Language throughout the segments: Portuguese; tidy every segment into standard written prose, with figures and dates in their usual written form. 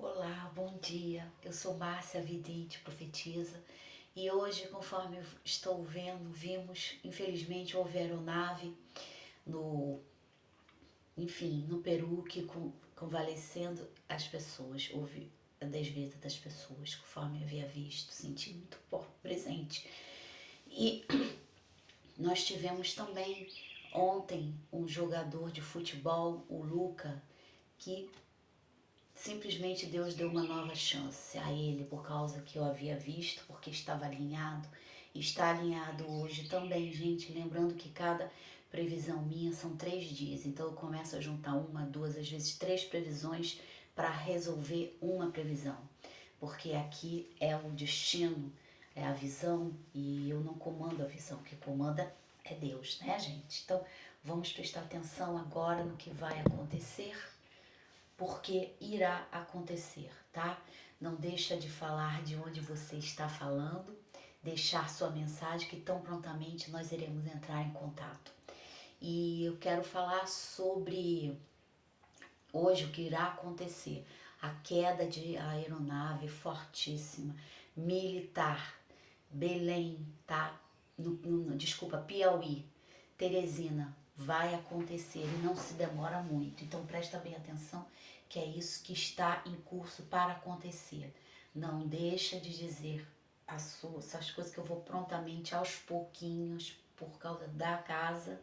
Olá, bom dia. Eu sou Márcia Vidente, profetisa, e hoje, conforme eu estou vimos, infelizmente, houve aeronave no, no Peru que convalescendo as pessoas, houve a desvida das pessoas, conforme eu havia visto, senti muito presente. E nós tivemos também ontem um jogador de futebol, o Luca, que simplesmente Deus deu uma nova chance a ele por causa que eu havia visto, porque estava alinhado. Está alinhado hoje também, gente. Lembrando que cada previsão minha são 3 dias. Então eu começo a juntar uma, duas, às vezes 3 previsões para resolver uma previsão. Porque aqui é o destino, é a visão e eu não comando a visão. Quem comanda é Deus, né, gente? Então vamos prestar atenção agora no que vai acontecer, porque irá acontecer, tá? Não deixa de falar de onde você está falando, deixar sua mensagem que tão prontamente nós iremos entrar em contato. E eu quero falar sobre hoje o que irá acontecer. A queda de aeronave fortíssima, militar, Belém, tá? Desculpa, Piauí, Teresina, vai acontecer e não se demora muito. Então presta bem atenção que é isso que está em curso para acontecer. Não deixa de dizer essas coisas que eu vou prontamente, aos pouquinhos, por causa da casa,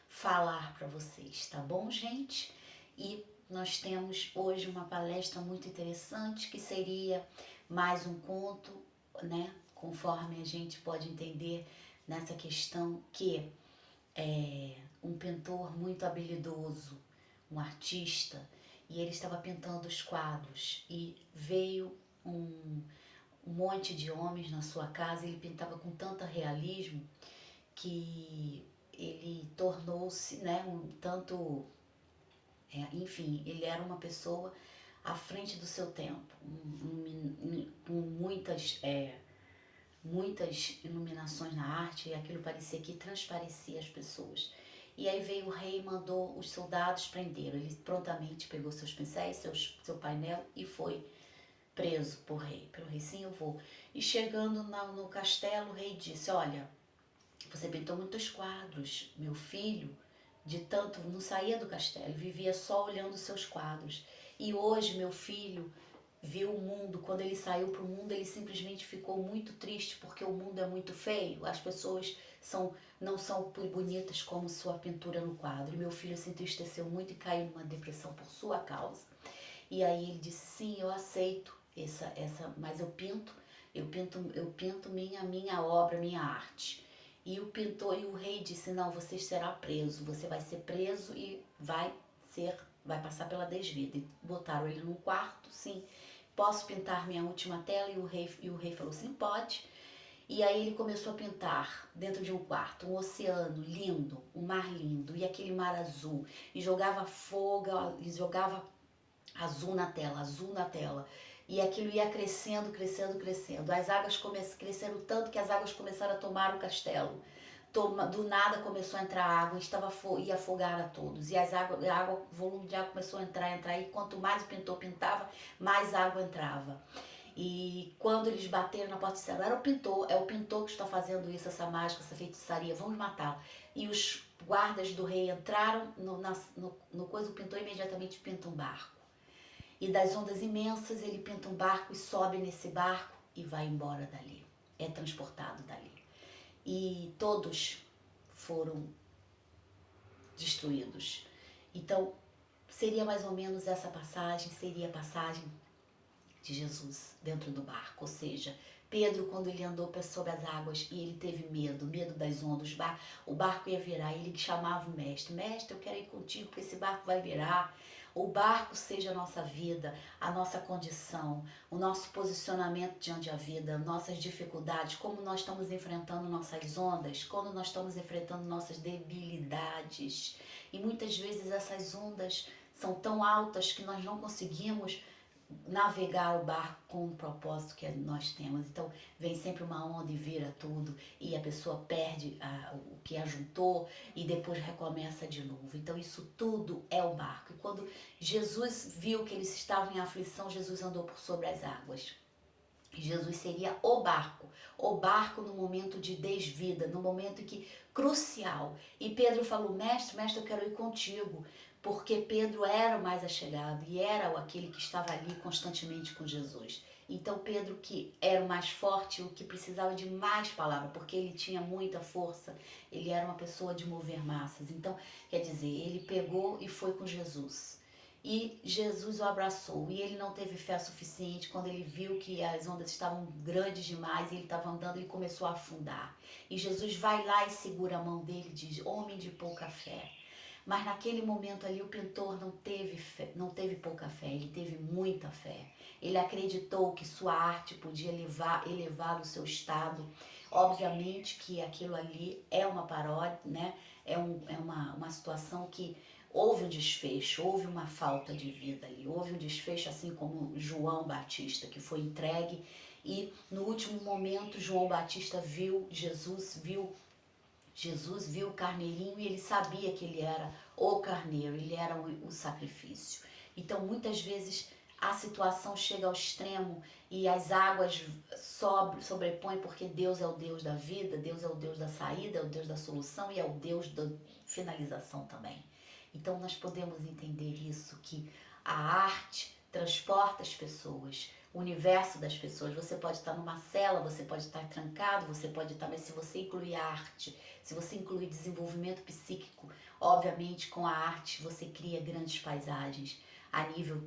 falar para vocês, tá bom, gente? E nós temos hoje uma palestra muito interessante que seria mais um conto, né? Conforme a gente pode entender nessa questão que é um pintor muito habilidoso, um artista, e ele estava pintando os quadros e veio um monte de homens na sua casa. Ele pintava com tanto realismo que ele tornou-se, né, enfim, ele era uma pessoa à frente do seu tempo, com muitas iluminações na arte, e aquilo parecia que transparecia as pessoas. E aí veio o rei e mandou os soldados prender. Ele prontamente pegou seus pincéis, seu painel e foi preso pelo rei. Sim, eu vou. E chegando no castelo, o rei disse: olha, você pintou muitos quadros, meu filho, de tanto não saía do castelo, vivia só olhando seus quadros. E hoje meu filho viu o mundo. Quando ele saiu para o mundo, ele simplesmente ficou muito triste porque o mundo é muito feio. As pessoas não são bonitas como sua pintura no quadro. E meu filho se entristeceu muito e caiu numa depressão por sua causa. E aí ele disse: sim, eu aceito mas eu pinto minha obra, minha arte. E o pintor e o rei disse: não, você será preso, você vai ser preso e vai passar pela desvida. E botaram ele num quarto, sim. Posso pintar minha última tela? E o rei falou: sim, pode. E aí ele começou a pintar dentro de um quarto, um oceano lindo, um mar lindo, e aquele mar azul, e jogava fogo, e jogava azul na tela, azul na tela. E aquilo ia crescendo, crescendo, crescendo. As águas cresceram tanto que as águas começaram a tomar o castelo. Do nada começou a entrar água, ia afogar a todos. E o volume de água começou a entrar. E quanto mais o pintor pintava, mais água entrava. E quando eles bateram na porta, disseram: é o pintor que está fazendo isso, essa mágica, essa feitiçaria, vamos matá-lo. E os guardas do rei entraram no coisa, o pintor imediatamente pinta um barco. E das ondas imensas ele pinta um barco e sobe nesse barco e vai embora dali. É transportado dali. E todos foram destruídos. Então, seria mais ou menos essa passagem, seria a passagem de Jesus dentro do barco. Ou seja, Pedro, quando ele andou sobre as águas e ele teve medo das ondas, o barco ia virar, ele chamava o mestre: mestre, eu quero ir contigo porque esse barco vai virar. O barco seja a nossa vida, a nossa condição, o nosso posicionamento diante da vida, nossas dificuldades, como nós estamos enfrentando nossas ondas, quando nós estamos enfrentando nossas debilidades. E muitas vezes essas ondas são tão altas que nós não conseguimos navegar o barco com o propósito que nós temos. Então vem sempre uma onda e vira tudo, e a pessoa perde o que ajuntou e depois recomeça de novo. Então isso tudo é o barco. E quando Jesus viu que eles estavam em aflição, Jesus andou por sobre as águas. Jesus seria o barco no momento de desvida, no momento que crucial. E Pedro falou: mestre, eu quero ir contigo, porque Pedro era o mais achegado e era aquele que estava ali constantemente com Jesus. Então Pedro, que era o mais forte, o que precisava de mais palavra, porque ele tinha muita força, ele era uma pessoa de mover massas. Então, quer dizer, ele pegou e foi com Jesus. E Jesus o abraçou, e ele não teve fé suficiente. Quando ele viu que as ondas estavam grandes demais e ele estava andando, ele começou a afundar. E Jesus vai lá e segura a mão dele e diz: homem de pouca fé. Mas naquele momento ali o pintor não teve fé, não teve pouca fé, ele teve muita fé. Ele acreditou que sua arte podia elevar o seu estado. Obviamente que aquilo ali é uma paródia, né? É uma situação que houve um desfecho, houve uma falta de vida ali, houve um desfecho, assim como João Batista, que foi entregue, e no último momento João Batista viu viu o carneirinho, e ele sabia que ele era o carneiro, ele era o sacrifício. Então muitas vezes a situação chega ao extremo e as águas sobrepõem, porque Deus é o Deus da vida, Deus é o Deus da saída, é o Deus da solução e é o Deus da finalização também. Então nós podemos entender isso, que a arte transporta as pessoas, o universo das pessoas. Você pode estar numa cela, você pode estar trancado, você pode estar, mas se você incluir a arte, se você incluir desenvolvimento psíquico, obviamente com a arte você cria grandes paisagens a nível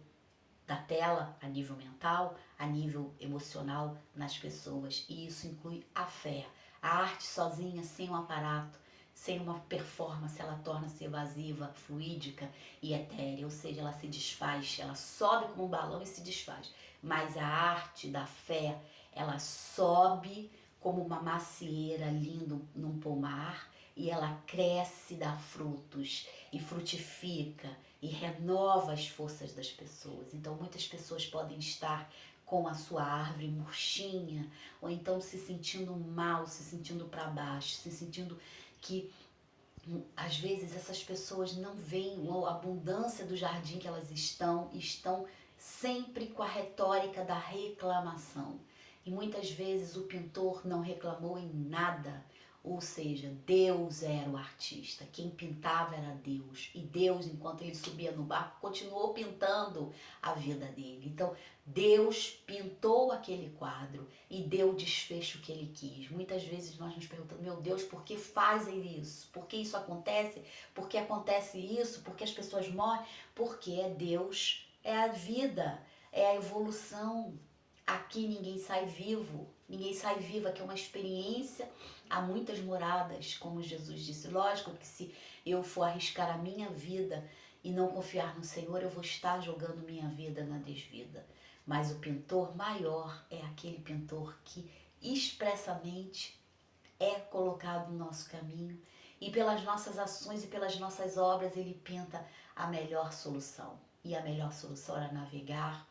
da tela, a nível mental, a nível emocional nas pessoas. E isso inclui a fé. A arte sozinha, sem um aparato, sem uma performance, ela torna-se evasiva, fluídica e etérea, ou seja, ela se desfaz, ela sobe como um balão e se desfaz. Mas a arte da fé, ela sobe como uma macieira linda num pomar, e ela cresce, dá frutos e frutifica e renova as forças das pessoas. Então muitas pessoas podem estar com a sua árvore murchinha, ou então se sentindo mal, se sentindo para baixo, se sentindo que às vezes essas pessoas não veem a abundância do jardim que elas estão sempre com a retórica da reclamação. E muitas vezes o pintor não reclamou em nada, ou seja, Deus era o artista, quem pintava era Deus. E Deus, enquanto ele subia no barco, continuou pintando a vida dele. Então, Deus pintou aquele quadro e deu o desfecho que ele quis. Muitas vezes nós nos perguntamos: meu Deus, por que fazem isso? Por que isso acontece? Por que acontece isso? Por que as pessoas morrem? Porque é Deus, é a vida, é a evolução. Aqui ninguém sai vivo, ninguém sai vivo, aqui é uma experiência. Há muitas moradas, como Jesus disse. Lógico que se eu for arriscar a minha vida e não confiar no Senhor, eu vou estar jogando minha vida na desvida. Mas o pintor maior é aquele pintor que expressamente é colocado no nosso caminho, e pelas nossas ações e pelas nossas obras ele pinta a melhor solução. E a melhor solução era navegar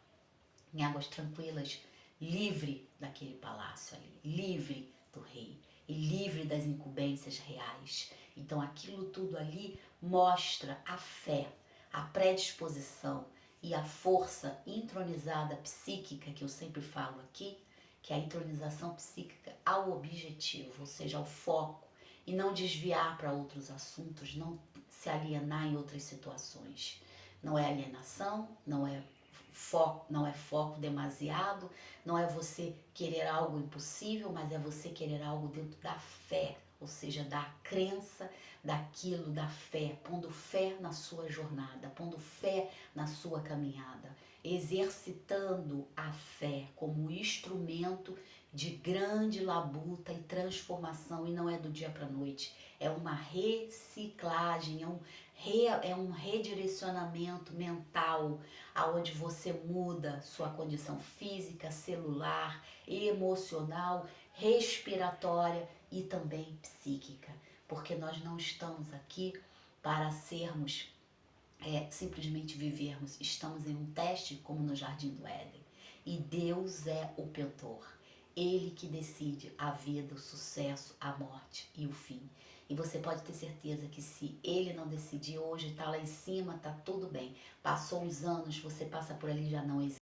em águas tranquilas, livre daquele palácio ali, livre do rei e livre das incumbências reais. Então aquilo tudo ali mostra a fé, a predisposição e a força entronizada psíquica, que eu sempre falo aqui, que é a entronização psíquica ao objetivo, ou seja, ao foco, e não desviar para outros assuntos, não se alienar em outras situações. Não é alienação, não é foco demasiado, não é você querer algo impossível, mas é você querer algo dentro da fé, ou seja, da crença daquilo, da fé, pondo fé na sua jornada, pondo fé na sua caminhada, exercitando a fé como instrumento de grande labuta e transformação. E não é do dia para a noite, é uma reciclagem, é um redirecionamento mental, aonde você muda sua condição física, celular, emocional, respiratória e também psíquica, porque nós não estamos aqui para sermos é simplesmente vivermos. Estamos em um teste como no Jardim do Éden. E Deus é o pentor. Ele que decide a vida, o sucesso, a morte e o fim. E você pode ter certeza que se ele não decidir hoje, está lá em cima, tá tudo bem. Passou uns anos, você passa por ali, já não existe.